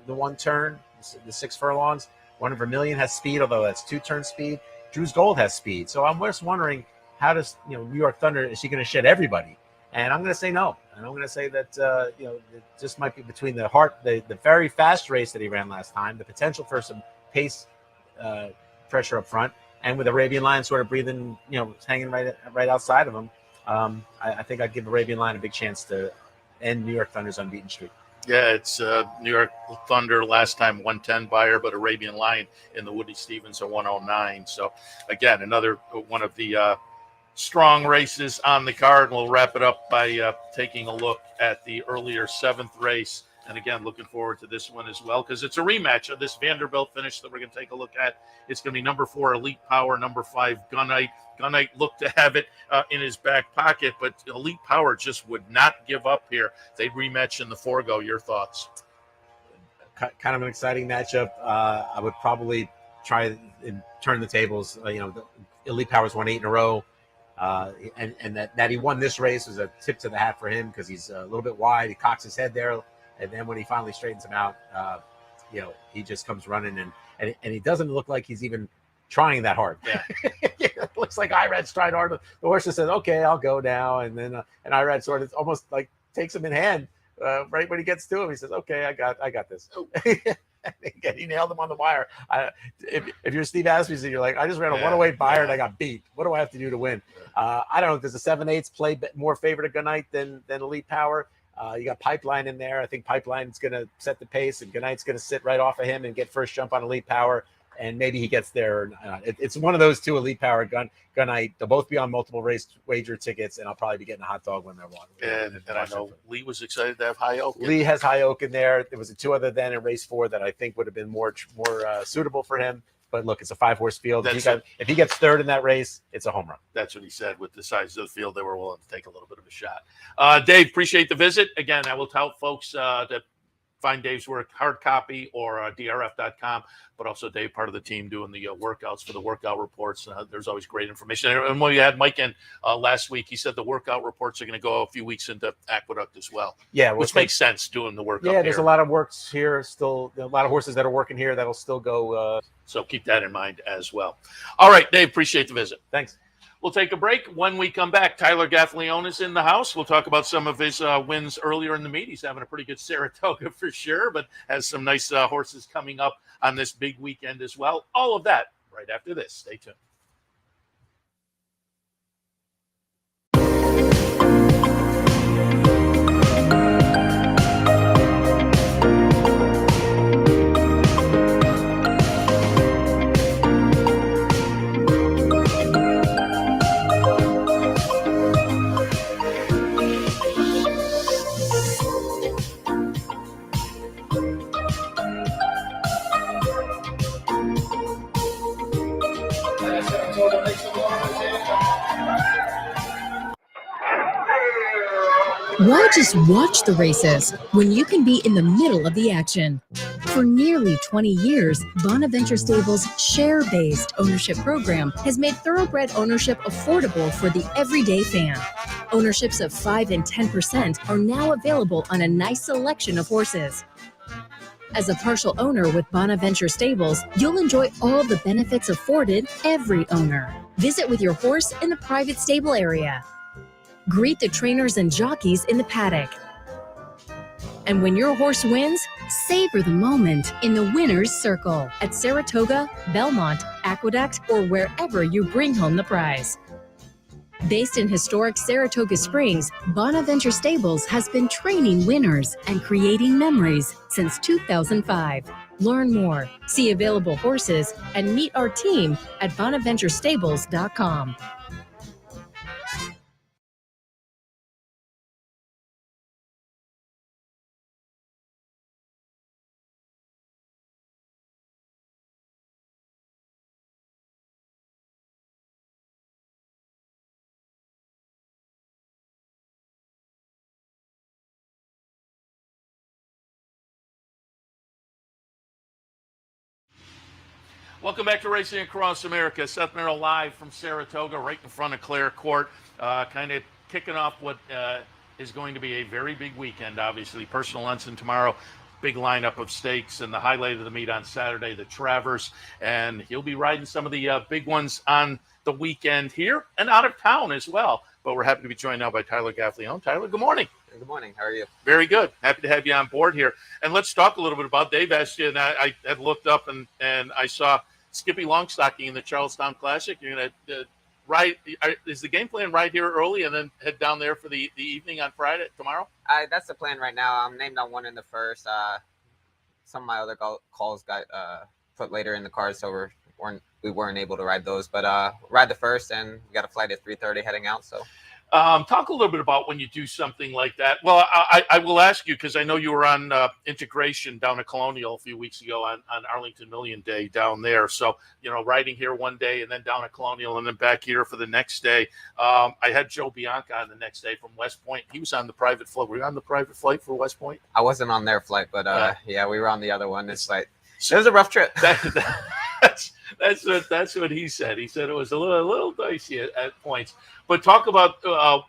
one turn, the 6 furlongs. One of Vermilion has speed, although that's 2-turn speed. Drew's Gold has speed. So I'm just wondering, how does New York Thunder, is she going to shed everybody? And I'm going to say no. And I'm going to say that it just might be between the very fast race that he ran last time, the potential for some pace pressure up front, and with Arabian Lion sort of breathing, hanging right outside of him. I think I'd give Arabian Lion a big chance to end New York Thunder's unbeaten streak. Yeah, it's New York Thunder last time 110 buyer, but Arabian Lion in the Woody Stevens at 109. So again, another one of the strong races on the card. And we'll wrap it up by taking a look at the earlier 7th race. And again, looking forward to this one as well, because it's a rematch of this Vanderbilt finish that we're going to take a look at. It's going to be number 4, Elite Power, number 5, Gunite. Gunite looked to have it in his back pocket, but Elite Power just would not give up here. They rematch in the Forego. Your thoughts? Kind of an exciting matchup. I would probably try and turn the tables. Elite Power's won 8 in a row. And that he won this race was a tip to the hat for him, because he's a little bit wide. He cocks his head there. And then when he finally straightens him out, he just comes running, and he doesn't look like he's even trying that hard. Yeah. It looks like Irad's trying hard. The horse just says, okay, I'll go now. And then and Irad sort of almost like takes him in hand right when he gets to him. He says, okay, I got this. He nailed him on the wire. If you're Steve Asmussen, you're like, I just ran a 108 buyer and I got beat. What do I have to do to win? I don't know. Does the 7/8 play more favor to Gunite than Elite Power? You got Pipeline in there. I think Pipeline's going to set the pace, and Gunite's going to sit right off of him and get first jump on Elite Power, and maybe he gets there. It's one of those two, Elite Power, Gunite. They'll both be on multiple race wager tickets, and I'll probably be getting a hot dog when they're one. And I know Lee was excited to have High Oak. Lee has High Oak in there. There was 2 other than in race 4 that I think would have been more suitable for him. But look, it's a 5-horse field. If he gets third in that race, it's a home run. That's what he said. With the size of the field, they were willing to take a little bit of a shot. Dave, appreciate the visit. Again, I will tell folks that find Dave's work, hard copy or drf.com, but also Dave, part of the team doing the workouts for the workout reports. There's always great information. And when we had Mike in last week, he said the workout reports are going to go a few weeks into Aqueduct as well. Yeah, which makes sense doing the work. Yeah, there's a lot of works here still. A lot of horses that are working here that'll still go. So keep that in mind as well. All right, Dave, appreciate the visit. Thanks. We'll take a break. When we come back, Tyler Gaffalione is in the house. We'll talk about some of his wins earlier in the meet. He's having a pretty good Saratoga for sure, but has some nice horses coming up on this big weekend as well. All of that right after this. Stay tuned. Why just watch the races when you can be in the middle of the action? For nearly 20 years, Bonaventure Stables' share-based ownership program has made thoroughbred ownership affordable for the everyday fan. Ownerships of 5 and 10% are now available on a nice selection of horses. As a partial owner with Bonaventure Stables, you'll enjoy all the benefits afforded every owner. Visit with your horse in the private stable area. Greet the trainers and jockeys in the paddock. And when your horse wins, savor the moment in the winner's circle at Saratoga, Belmont, Aqueduct, or wherever you bring home the prize. Based in historic Saratoga Springs, Bonaventure Stables has been training winners and creating memories since 2005. Learn more, see available horses, and meet our team at bonaventurestables.com. Welcome back to Racing Across America. Seth Merrow live from Saratoga, right in front of Clare Court, kind of kicking off what is going to be a very big weekend, obviously. Personal Ensign tomorrow, big lineup of stakes, and the highlight of the meet on Saturday, the Travers. And he'll be riding some of the big ones on the weekend here and out of town as well. But we're happy to be joined now by Tyler Gaffalione. Tyler, good morning. Good morning. How are you? Very good. Happy to have you on board here. And let's talk a little bit about Dave asked you, and I had looked up and I saw Skippy Longstocking in the Charlestown Classic. You're going to ride. Is the game plan ride here early and then head down there for the evening on Friday, tomorrow? That's the plan right now. I'm named on one in the first. Some of my other calls got put later in the card, so we weren't able to ride those. But ride the first, and we got a flight at 3:30 heading out. So. Talk a little bit about when you do something like that. Well, I will ask you, because I know you were on integration down at Colonial a few weeks ago on Arlington Million Day down there. So, riding here one day and then down at Colonial and then back here for the next day. I had Joe Bianca on the next day from West Point. He was on the private flight. Were you on the private flight for West Point? I wasn't on their flight, but yeah, we were on the other one. It was a rough trip. That's what he said. He said it was a little dicey at points. But talk about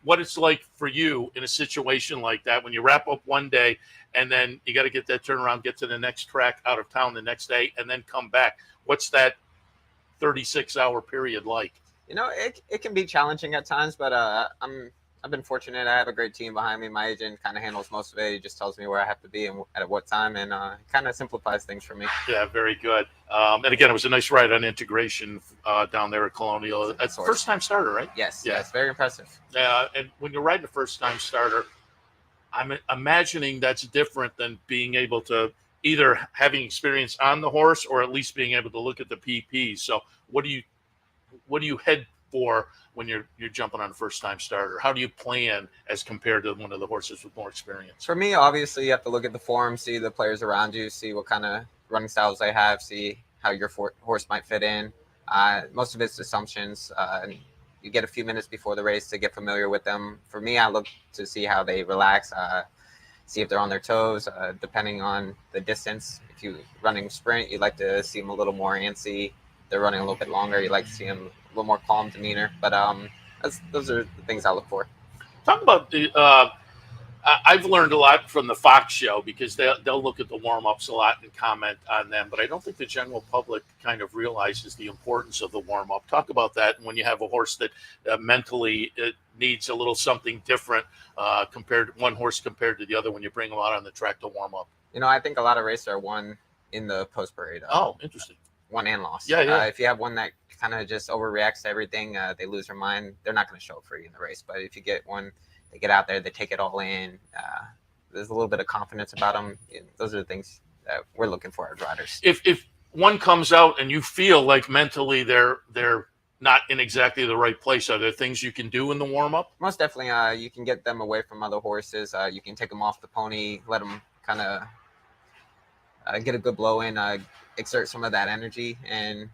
what it's like for you in a situation like that when you wrap up one day and then you got to get that turnaround, get to the next track out of town the next day, and then come back. What's that 36-hour period like? It can be challenging at times, but I've been fortunate. I have a great team behind me. My agent kind of handles most of it. He just tells me where I have to be and at what time, and kind of simplifies things for me. Yeah, very good. And again, it was a nice ride on integration down there at Colonial. That's first-time starter, right? Yes, yeah. Yes, very impressive. And when you're riding a first-time starter, I'm imagining that's different than being able to either having experience on the horse or at least being able to look at the PPs. So what do you head for when you're jumping on a first-time starter? How do you plan as compared to one of the horses with more experience? For me, obviously, you have to look at the form, see the players around you, see what kind of running styles they have, see how your horse might fit in. Most of it's assumptions. You get a few minutes before the race to get familiar with them. For me, I look to see how they relax, see if they're on their toes, depending on the distance. If you're running sprint, you'd like to see them a little more antsy. They're running a little bit longer, you like to see them a little more calm demeanor. But those are the things I look for. Talk about the I've learned a lot from the Fox show because they'll look at the warm-ups a lot and comment on them, but I don't think the general public kind of realizes the importance of the warm-up. Talk about that when you have a horse that mentally it needs a little something different one horse compared to the other when you bring them out on the track to warm up. I think a lot of races are won in the post-parade. Oh, interesting. Won and lost. Yeah. If you have one that kind of just overreacts to everything, they lose their mind, they're not going to show up for you in the race. But if you get one, they get out there, they take it all in. There's a little bit of confidence about them. Those are the things that we're looking for as riders. If one comes out and you feel like mentally they're not in exactly the right place, are there things you can do in the warm-up? Most definitely. You can get them away from other horses. You can take them off the pony, let them kind of get a good blow in, exert some of that energy, and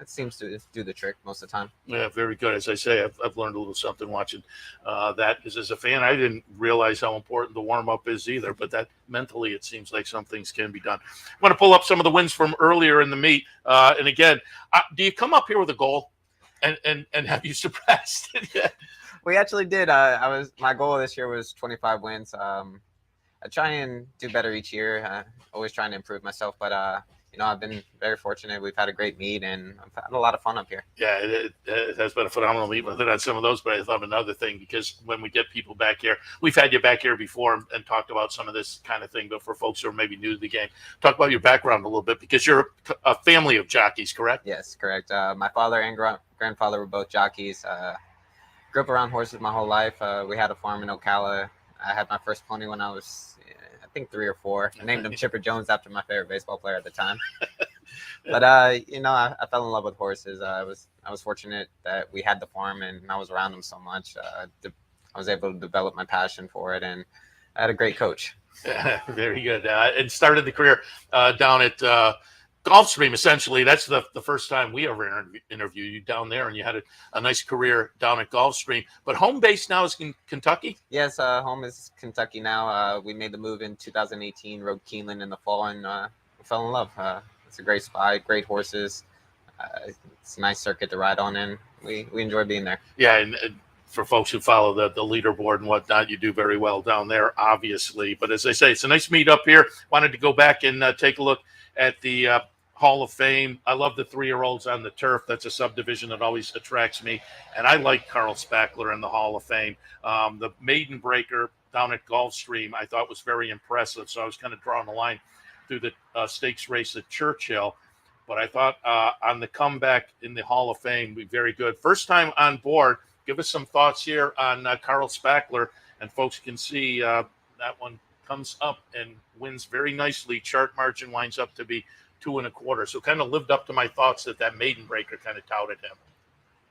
it seems to do the trick most of the time. Yeah, very good. As I say, I've learned a little something watching that. Because as a fan, I didn't realize how important the warm up is either. But that mentally, it seems like some things can be done. I want to pull up some of the wins from earlier in the meet. And again, do you come up here with a goal, and have you surpassed it yet? We actually did. My goal this year was 25 wins. I try and do better each year. Always trying to improve myself, but I've been very fortunate. We've had a great meet, and I've had a lot of fun up here. Yeah, it has been a phenomenal meet. I had some of those, but I thought another thing, because when we get people back here, we've had you back here before and talked about some of this kind of thing, but for folks who are maybe new to the game, talk about your background a little bit, because you're a family of jockeys, correct? Yes, correct. My father and grandfather were both jockeys. Grew up around horses my whole life. We had a farm in Ocala. I had my first pony when I was, I think, 3 or 4. I named him Chipper Jones after my favorite baseball player at the time. But I fell in love with horses. I was fortunate that we had the farm and I was around them so much. I was able to develop my passion for it, and I had a great coach. Very good. And started the career down at Gulfstream, essentially. That's the first time we ever interviewed you down there, and you had a nice career down at Gulfstream. But home base now is in Kentucky? Yes, home is Kentucky now. We made the move in 2018, rode Keeneland in the fall, and fell in love. It's a great spot, great horses. It's a nice circuit to ride on, and we enjoy being there. Yeah, and for folks who follow the leaderboard and whatnot, you do very well down there, obviously. But as I say, it's a nice meet up here. Wanted to go back and take a look at the Hall of Fame. I love the 3-year-olds on the turf. That's a subdivision that always attracts me. And I like Carl Spackler in the Hall of Fame. The maiden breaker down at Gulfstream I thought was very impressive. So I was kind of drawing the line through the stakes race at Churchill. But I thought on the comeback in the Hall of Fame, be very good. First time on board. Give us some thoughts here on Carl Spackler. And folks can see that one comes up and wins very nicely. Chart margin winds up to be 2 1/4. So kind of lived up to my thoughts that maiden breaker kind of touted him.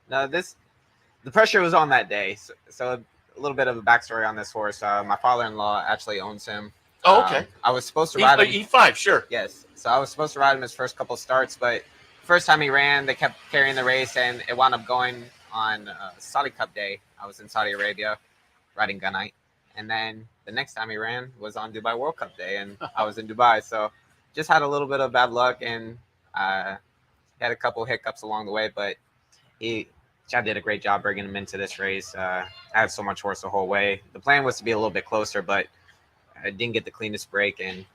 Now the pressure was on that day. So a little bit of a backstory on this horse. My father-in-law actually owns him. Oh, okay. I was supposed to ride him. E5, sure. Yes. So I was supposed to ride him his first couple starts, but first time he ran, they kept carrying the race, and it wound up going on Saudi Cup day. I was in Saudi Arabia riding Gunite. And then the next time he ran was on Dubai World Cup day, and I was in Dubai. So just had a little bit of bad luck, and had a couple hiccups along the way. But Chad did a great job bringing him into this race. I had so much horse the whole way. The plan was to be a little bit closer, but I didn't get the cleanest break, and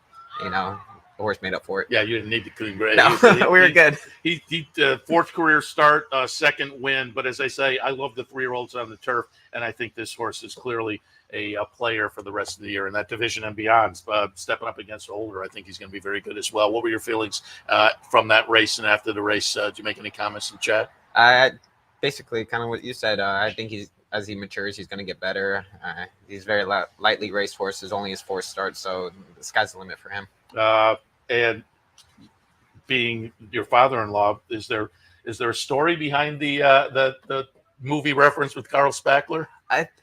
the horse made up for it. Yeah, you didn't need the clean break. No, we were good. He 4th career start, 2nd win. But as I say, I love the 3-year-olds on the turf, and I think this horse is clearly a player for the rest of the year in that division and beyond. Stepping up against older, I think he's going to be very good as well. What were your feelings from that race and after the race? Did you make any comments in chat? Basically, kind of what you said. I think as he matures, he's going to get better. He's very lightly raced horses, only his 4th start, so the sky's the limit for him. And being your father-in-law, is there a story behind the movie reference with Carl Spackler?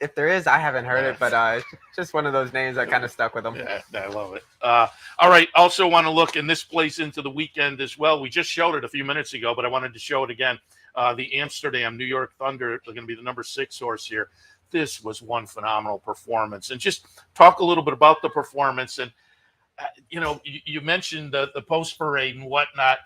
If there is, I haven't heard it, but it's just one of those names that kind of stuck with him. Yeah, I love it. All right, also want to look, and this plays into the weekend as well. We just showed it a few minutes ago, but I wanted to show it again. The Amsterdam New York Thunder are going to be the number 6 horse here. This was one phenomenal performance. And just talk a little bit about the performance. And, you mentioned the post parade and whatnot.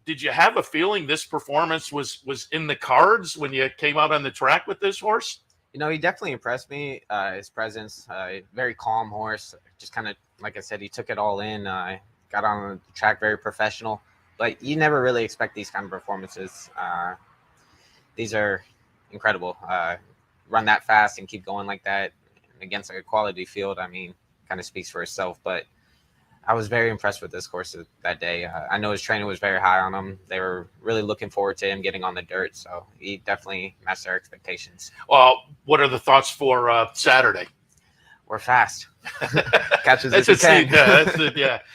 Did you have a feeling this performance was in the cards when you came out on the track with this horse? He definitely impressed me. His presence, very calm horse. Just kind of, like I said, he took it all in. Got on the track very professional. But you never really expect these kind of performances. These are incredible. Run that fast and keep going like that against a quality field, kind of speaks for itself. But I was very impressed with this horse that day. I know his trainer was very high on him. They were really looking forward to him getting on the dirt. So he definitely matched their expectations. Well, what are the thoughts for Saturday? We're fast. Catches as you can. That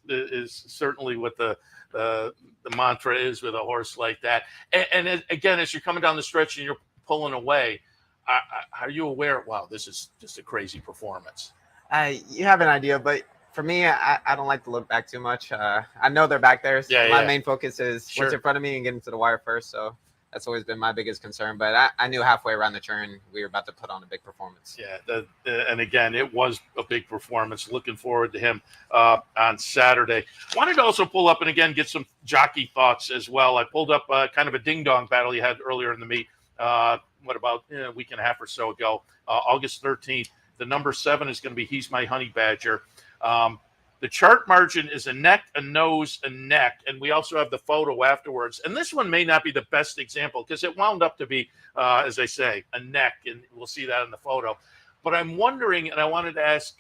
is certainly what the mantra is with a horse like that. And again, as you're coming down the stretch and you're pulling away, are you aware? Wow, this is just a crazy performance. You have an idea, but For me, I don't like to look back too much. I know they're back there. So my main focus is what's in front of me and getting to the wire first. So that's always been my biggest concern. But I knew halfway around the turn we were about to put on a big performance. Yeah, and again, it was a big performance. Looking forward to him on Saturday. Wanted to also pull up and again get some jockey thoughts as well. I pulled up kind of a ding-dong battle you had earlier in the meet. What about a week and a half or so ago? August 13th. The number 7 is going to be He's My Honey Badger. The chart margin is a neck, a nose, a neck, and we also have the photo afterwards. And this one may not be the best example because it wound up to be, as I say, a neck, and we'll see that in the photo. But I'm wondering, and I wanted to ask,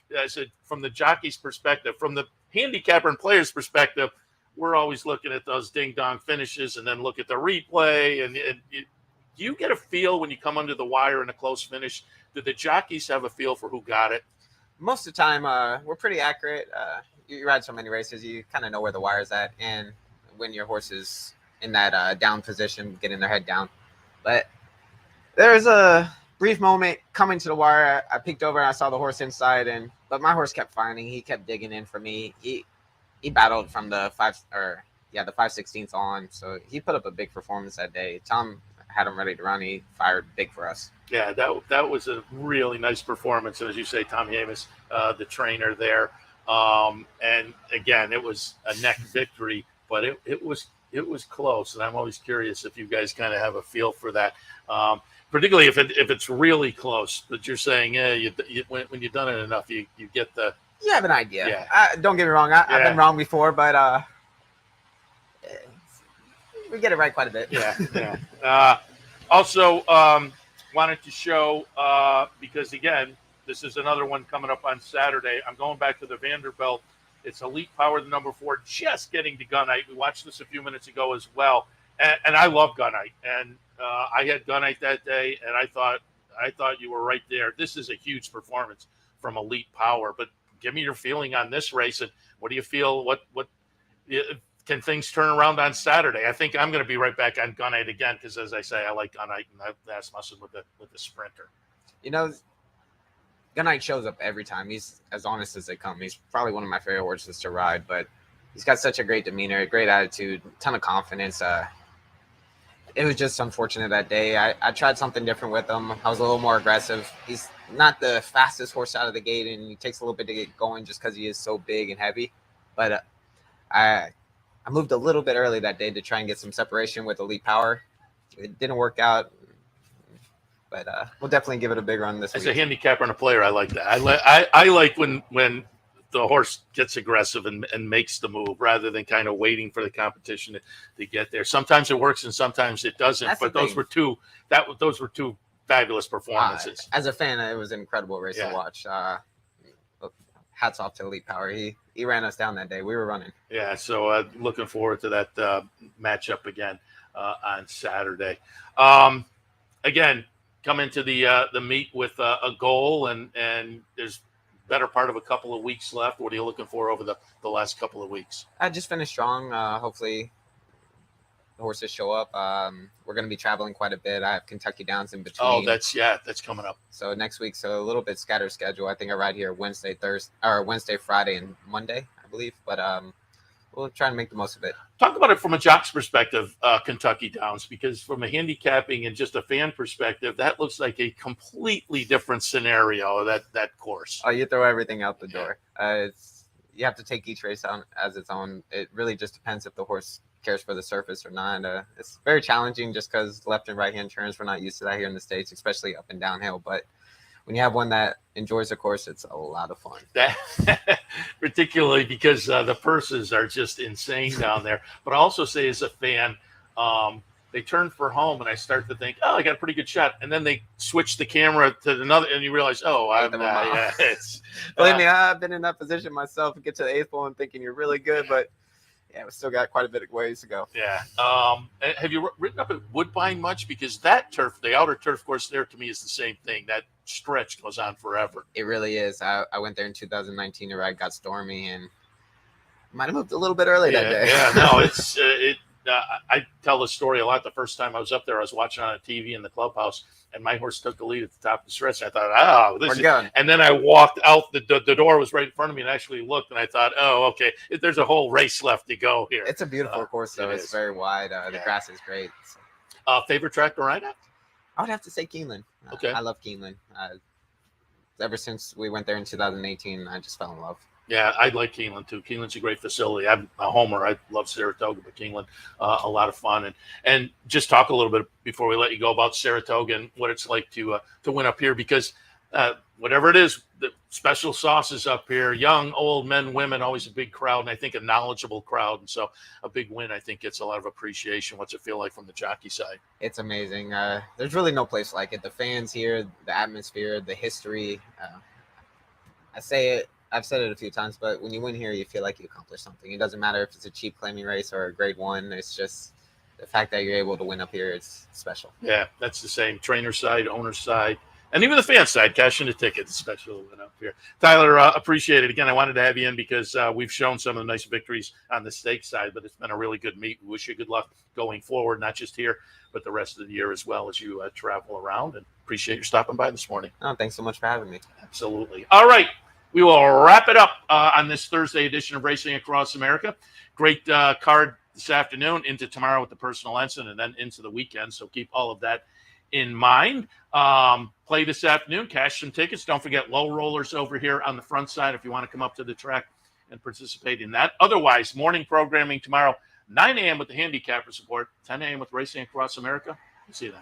from the jockey's perspective, from the handicapper and player's perspective, we're always looking at those ding-dong finishes and then look at the replay. And do you get a feel when you come under the wire in a close finish? Do the jockeys have a feel for who got it? Most of the time, we're pretty accurate. You ride so many races, you kind of know where the wire's at, and when your horse is in that down position, getting their head down. But there's a brief moment coming to the wire. I peeked over and I saw the horse inside, but my horse kept finding. He kept digging in for me. He battled from the 5/16 on, so he put up a big performance that day. Tom had him ready to run. He fired big for us. Yeah, that was a really nice performance. And as you say, Tom Yamis, the trainer there. And again, it was a neck victory, but it was close. And I'm always curious if you guys kind of have a feel for that, particularly if it's really close. But you're saying, when you've done it enough, you get the. You have an idea. Yeah. Don't get me wrong. I've been wrong before, but we get it right quite a bit. Yeah. Also, wanted to show because again, this is another one coming up on Saturday. I'm going back to the Vanderbilt. It's Elite Power, the number 4, just getting to Gunite. We watched this a few minutes ago as well, and I love Gunite. And I had Gunite that day, and I thought you were right there. This is a huge performance from Elite Power. But give me your feeling on this race, and what do you feel? What can things turn around on Saturday? I think I'm going to be right back on Gunite again because, as I say, I like Gunite, and that's messing with the sprinter. You know, Gunite shows up every time. He's as honest as they come. He's probably one of my favorite horses to ride, but he's got such a great demeanor, a great attitude, ton of confidence. It was just unfortunate that day. I tried something different with him. I was a little more aggressive. He's not the fastest horse out of the gate, and he takes a little bit to get going just because he is so big and heavy. But I moved a little bit early that day to try and get some separation with Elite Power. It didn't work out, but we'll definitely give it a big run this week. As a handicapper and a player, I like that. I like when the horse gets aggressive and makes the move rather than kind of waiting for the competition to get there. Sometimes it works and sometimes it doesn't. But those were two fabulous performances. As a fan, it was an incredible race to watch. Hats off to Elite Power. He ran us down that day. We were running. Yeah, so looking forward to that matchup again on Saturday. Again, come into the meet with a goal, and there's better part of a couple of weeks left. What are you looking for over the last couple of weeks? I just finished strong. Hopefully the horses show up. We're going to be traveling quite a bit. I have Kentucky Downs in between. Oh, that's coming up. So next week, so a little bit scattered schedule. I think I ride here Wednesday, Friday, and Monday, I believe. But we'll try and make the most of it. Talk about it from a jock's perspective, Kentucky Downs, because from a handicapping and just a fan perspective, that looks like a completely different scenario, that course. Oh, you throw everything out the door. You have to take each race on as its own. It really just depends if the horse cares for the surface or not. It's very challenging just because left and right hand turns, we're not used to that here in the States, especially up and downhill. But when you have one that enjoys the course, it's a lot of fun. Particularly because the purses are just insane down there. But I also say as a fan, they turn for home and I start to think, oh, I got a pretty good shot. And then they switch the camera to another and you realize, oh, I'm not. Believe me, I've been in that position myself. Get to the eighth hole and thinking you're really good, but yeah, we still got quite a bit of ways to go. Yeah. Have you ridden up at Woodbine much? Because that turf, the outer turf course there to me is the same thing. That stretch goes on forever. It really is. I went there in 2019. The ride got stormy and might have moved a little bit early that day. Yeah, no, I tell the story a lot. The first time I was up there, I was watching on a TV in the clubhouse, and my horse took the lead at the top of the stretch. I thought, this is – and then I walked out. The door was right in front of me, and I actually looked, and I thought, okay, there's a whole race left to go here. It's a beautiful course, though. It's very wide. The grass is great. So. Favorite track to ride at? I would have to say Keeneland. Okay. I love Keeneland. Ever since we went there in 2018, I just fell in love. Yeah, I like Keeneland too. Keeneland's a great facility. I'm a homer. I love Saratoga, but Keeneland, a lot of fun. And just talk a little bit before we let you go about Saratoga and what it's like to win up here, because whatever it is, the special sauces up here, young, old, men, women, always a big crowd, and I think a knowledgeable crowd. And so a big win, I think, gets a lot of appreciation. What's it feel like from the jockey side? It's amazing. There's really no place like it. The fans here, the atmosphere, the history. I've said it a few times, but when you win here, you feel like you accomplished something. It doesn't matter if it's a cheap claiming race or a grade 1. It's just the fact that you're able to win up here is special. Yeah, that's the same. Trainer side, owner side, and even the fan side, cashing the ticket, it's special to win up here. Tyler, appreciate it. Again, I wanted to have you in because we've shown some of the nice victories on the stake side, but it's been a really good meet. We wish you good luck going forward, not just here, but the rest of the year as well as you travel around, and appreciate your stopping by this morning. Oh, thanks so much for having me. Absolutely. All right. We will wrap it up on this Thursday edition of Racing Across America. Great card this afternoon, into tomorrow with the personal ensign, and then into the weekend. So keep all of that in mind. Play this afternoon, cash some tickets. Don't forget low rollers over here on the front side if you want to come up to the track and participate in that. Otherwise, morning programming tomorrow, 9 a.m. with the Handicapper Support, 10 a.m. with Racing Across America. We'll see you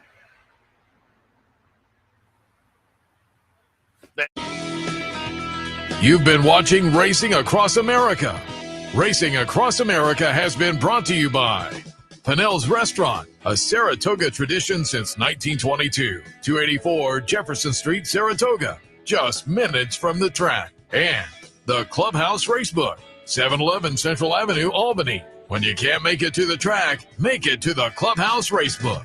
then. You've been watching Racing Across America. Racing Across America has been brought to you by Pinnell's Restaurant, a Saratoga tradition since 1922. 284 Jefferson Street, Saratoga, just minutes from the track. And the Clubhouse Racebook, 711 Central Avenue, Albany. When you can't make it to the track, make it to the Clubhouse Racebook.